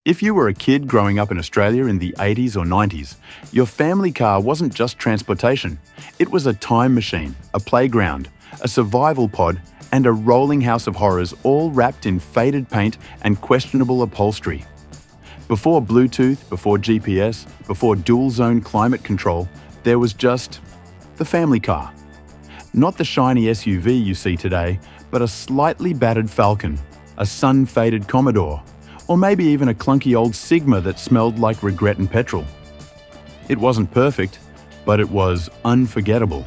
If you were a kid growing up in Australia in the 80s or 90s, your family car wasn't just transportation. It was a time machine, a playground, a survival pod, and a rolling house of horrors, all wrapped in faded paint and questionable upholstery. Before Bluetooth, before GPS, before dual-zone climate control, there was just the family car. Not the shiny SUV you see today, but a slightly battered Falcon, a sun-faded Commodore, or maybe even a clunky old Sigma that smelled like regret and petrol. It wasn't perfect, but it was unforgettable.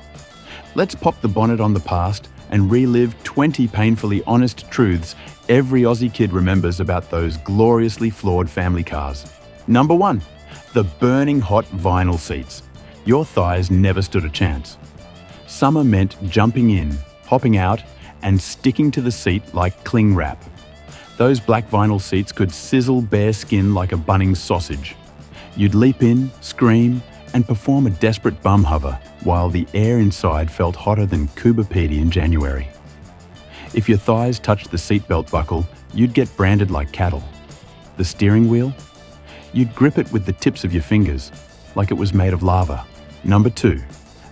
Let's pop the bonnet on the past and relive 20 painfully honest truths every Aussie kid remembers about those gloriously flawed family cars. Number 1. The burning hot vinyl seats. Your thighs never stood a chance. Summer meant jumping in, hopping out, and sticking to the seat like cling wrap. Those black vinyl seats could sizzle bare skin like a Bunnings sausage. You'd leap in, scream, and perform a desperate bum hover while the air inside felt hotter than Cuba Pedy in January. If your thighs touched the seatbelt buckle, you'd get branded like cattle. The steering wheel? You'd grip it with the tips of your fingers, like it was made of lava. Number 2.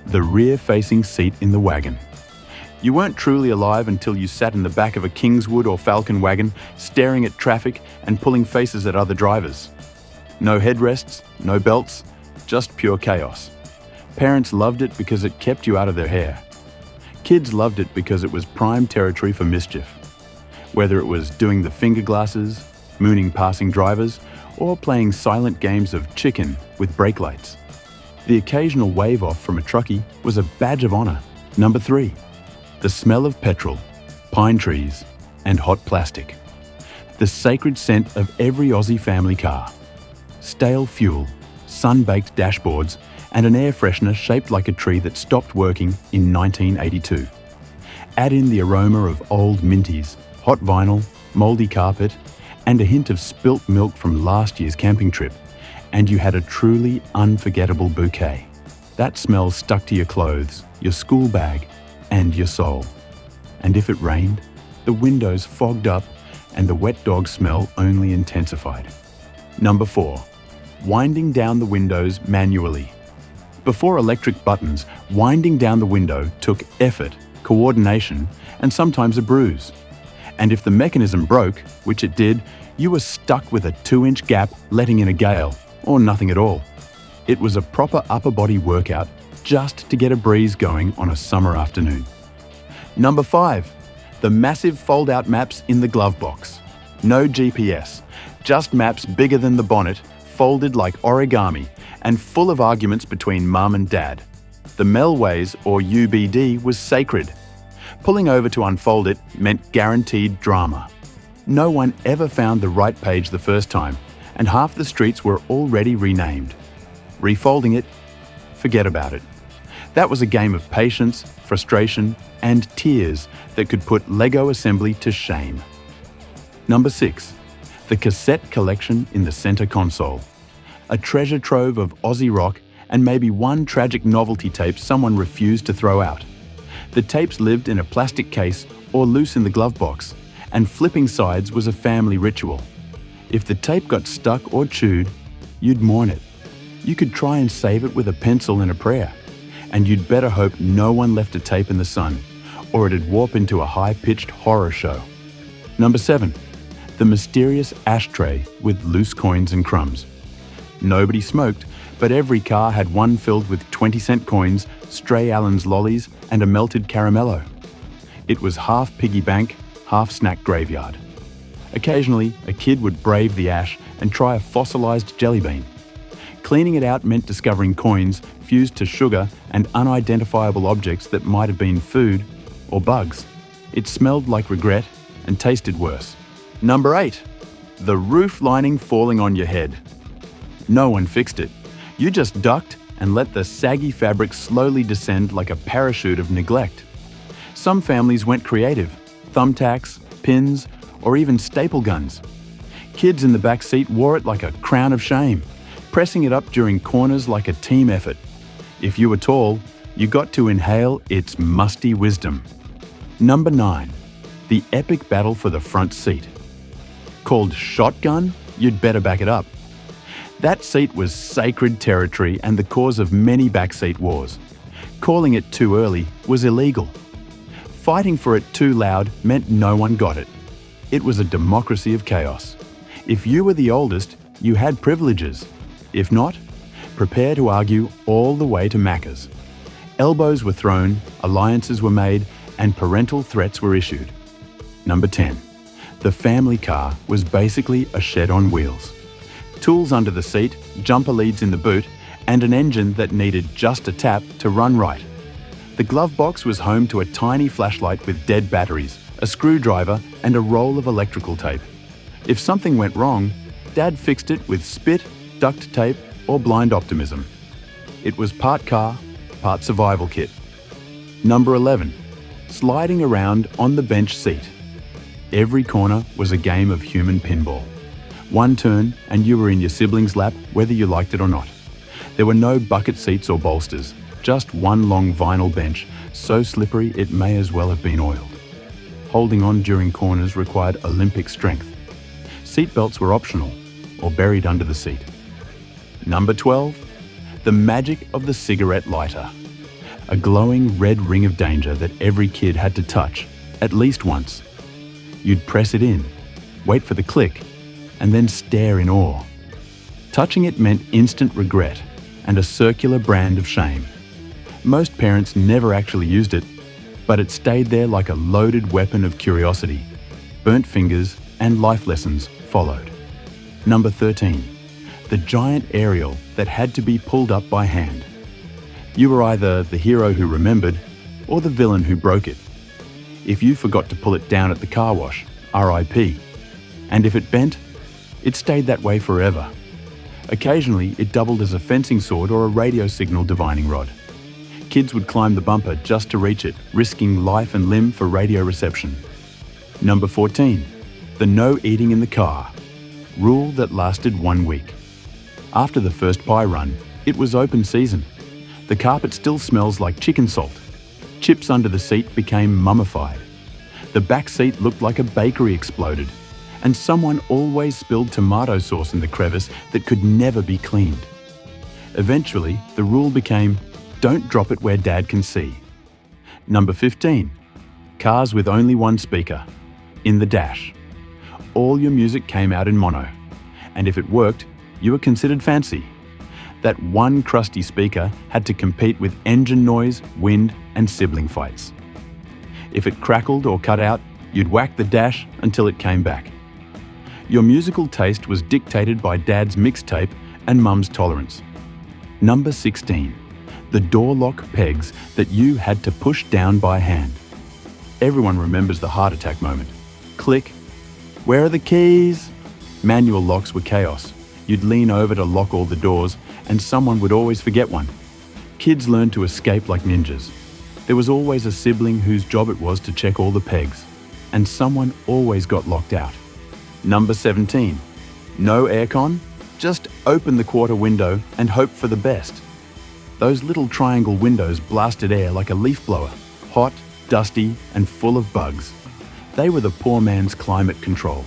The rear-facing seat in the wagon. You weren't truly alive until you sat in the back of a Kingswood or Falcon wagon, staring at traffic and pulling faces at other drivers. No headrests, no belts, just pure chaos. Parents loved it because it kept you out of their hair. Kids loved it because it was prime territory for mischief. Whether it was doing the finger glasses, mooning passing drivers, or playing silent games of chicken with brake lights. The occasional wave-off from a truckie was a badge of honor. Number 3. The smell of petrol, pine trees, and hot plastic. The sacred scent of every Aussie family car. Stale fuel, sun-baked dashboards, and an air freshener shaped like a tree that stopped working in 1982. Add in the aroma of old minties, hot vinyl, mouldy carpet, and a hint of spilt milk from last year's camping trip, and you had a truly unforgettable bouquet. That smell stuck to your clothes, your school bag, and your soul. And if it rained, the windows fogged up and the wet dog smell only intensified. Number 4. Winding down the windows manually. Before electric buttons, winding down the window took effort, coordination, and sometimes a bruise. And if the mechanism broke, which it did, you were stuck with a 2-inch gap letting in a gale, or nothing at all. It was a proper upper body workout just to get a breeze going on a summer afternoon. Number 5. The massive fold-out maps in the glove box. No GPS, just maps bigger than the bonnet, folded like origami, and full of arguments between mum and dad. The Melways, or UBD, was sacred. Pulling over to unfold it meant guaranteed drama. No one ever found the right page the first time, and half the streets were already renamed. Refolding it, forget about it. That was a game of patience, frustration, and tears that could put Lego assembly to shame. Number 6. The Cassette Collection in the center console. A treasure trove of Aussie rock and maybe one tragic novelty tape someone refused to throw out. The tapes lived in a plastic case or loose in the glove box, and flipping sides was a family ritual. If the tape got stuck or chewed, you'd mourn it. You could try and save it with a pencil and a prayer, and you'd better hope no one left a tape in the sun, or it'd warp into a high-pitched horror show. Number 7. The mysterious ashtray with loose coins and crumbs. Nobody smoked, but every car had one filled with 20-cent coins, stray Allen's lollies, and a melted caramello. It was half piggy bank, half snack graveyard. Occasionally, a kid would brave the ash and try a fossilized jelly bean. Cleaning it out meant discovering coins fused to sugar and unidentifiable objects that might have been food or bugs. It smelled like regret and tasted worse. Number 8. The roof lining falling on your head. No one fixed it. You just ducked and let the saggy fabric slowly descend like a parachute of neglect. Some families went creative. Thumbtacks, pins, or even staple guns. Kids in the back seat wore it like a crown of shame, pressing it up during corners like a team effort. If you were tall, you got to inhale its musty wisdom. Number 9. The epic battle for the front seat. Called shotgun you'd better back it up. That seat was sacred territory and the cause of many backseat wars. Calling it too early was illegal. Fighting for it too loud meant no one got it. It was a democracy of chaos. If you were the oldest, you had privileges. If not, prepare to argue all the way to Macca's. Elbows were thrown, alliances were made, and parental threats were issued. Number 10. The family car was basically a shed on wheels. Tools under the seat, jumper leads in the boot, and an engine that needed just a tap to run right. The glove box was home to a tiny flashlight with dead batteries, a screwdriver, and a roll of electrical tape. If something went wrong, Dad fixed it with spit, duct tape, or blind optimism. It was part car, part survival kit. Number 11. Sliding around on the bench seat. Every corner was a game of human pinball. One turn and you were in your sibling's lap whether you liked it or not. There were no bucket seats or bolsters, just one long vinyl bench, so slippery it may as well have been oiled. Holding on during corners required Olympic strength. Seatbelts were optional or buried under the seat. Number 12. The magic of the cigarette lighter. A glowing red ring of danger that every kid had to touch, at least once. You'd press it in, wait for the click, and then stare in awe. Touching it meant instant regret and a circular brand of shame. Most parents never actually used it, but it stayed there like a loaded weapon of curiosity. Burnt fingers and life lessons followed. Number 13. The giant aerial that had to be pulled up by hand. You were either the hero who remembered or the villain who broke it. If you forgot to pull it down at the car wash, RIP. And if it bent, it stayed that way forever. Occasionally, it doubled as a fencing sword or a radio signal divining rod. Kids would climb the bumper just to reach it, risking life and limb for radio reception. Number 14. The no eating in the car. Rule that lasted 1 week. After the first pie run, it was open season. The carpet still smells like chicken salt. Chips under the seat became mummified. The back seat looked like a bakery exploded. And someone always spilled tomato sauce in the crevice that could never be cleaned. Eventually, the rule became, don't drop it where Dad can see. Number 15. Cars with only one speaker. In the dash. All your music came out in mono. And if it worked, you were considered fancy. That one crusty speaker had to compete with engine noise, wind, and sibling fights. If it crackled or cut out, you'd whack the dash until it came back. Your musical taste was dictated by Dad's mixtape and Mum's tolerance. Number 16. The door lock pegs that you had to push down by hand. Everyone remembers the heart attack moment. Click. Where are the keys? Manual locks were chaos. You'd lean over to lock all the doors and someone would always forget one. Kids learned to escape like ninjas. There was always a sibling whose job it was to check all the pegs, and someone always got locked out. Number 17. No aircon? Just open the quarter window and hope for the best. Those little triangle windows blasted air like a leaf blower, hot, dusty, and full of bugs. They were the poor man's climate control.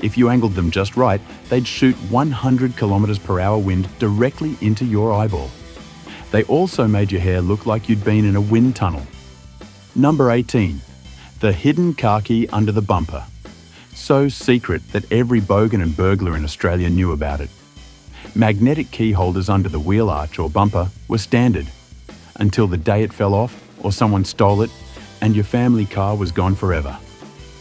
If you angled them just right, they'd shoot 100 km/h wind directly into your eyeball. They also made your hair look like you'd been in a wind tunnel. Number 18. The hidden car key under the bumper. So secret that every bogan and burglar in Australia knew about it. Magnetic key holders under the wheel arch or bumper were standard, until the day it fell off or someone stole it and your family car was gone forever.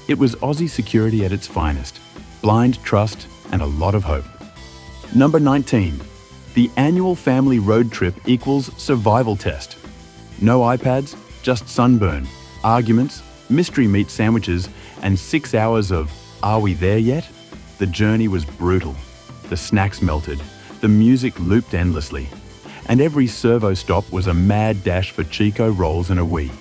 It was Aussie security at its finest. Blind trust and a lot of hope. Number 19. The annual family road trip equals survival test. No iPads, just sunburn, arguments, mystery meat sandwiches, and 6 hours of "Are we there yet?" The journey was brutal. The snacks melted, the music looped endlessly, and every servo stop was a mad dash for Chico rolls and a wee.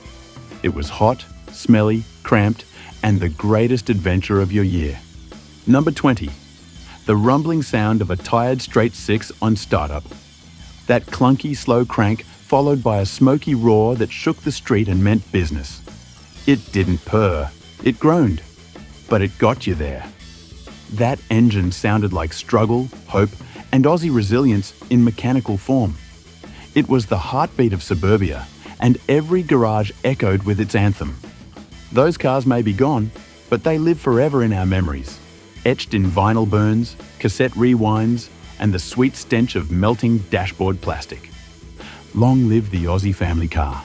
It was hot, smelly, cramped, and the greatest adventure of your year. Number 20. The rumbling sound of a tired straight six on startup. That clunky, slow crank followed by a smoky roar that shook the street and meant business. It didn't purr, it groaned, but it got you there. That engine sounded like struggle, hope, and Aussie resilience in mechanical form. It was the heartbeat of suburbia, and every garage echoed with its anthem. Those cars may be gone, but they live forever in our memories, etched in vinyl burns, cassette rewinds, and the sweet stench of melting dashboard plastic. Long live the Aussie family car.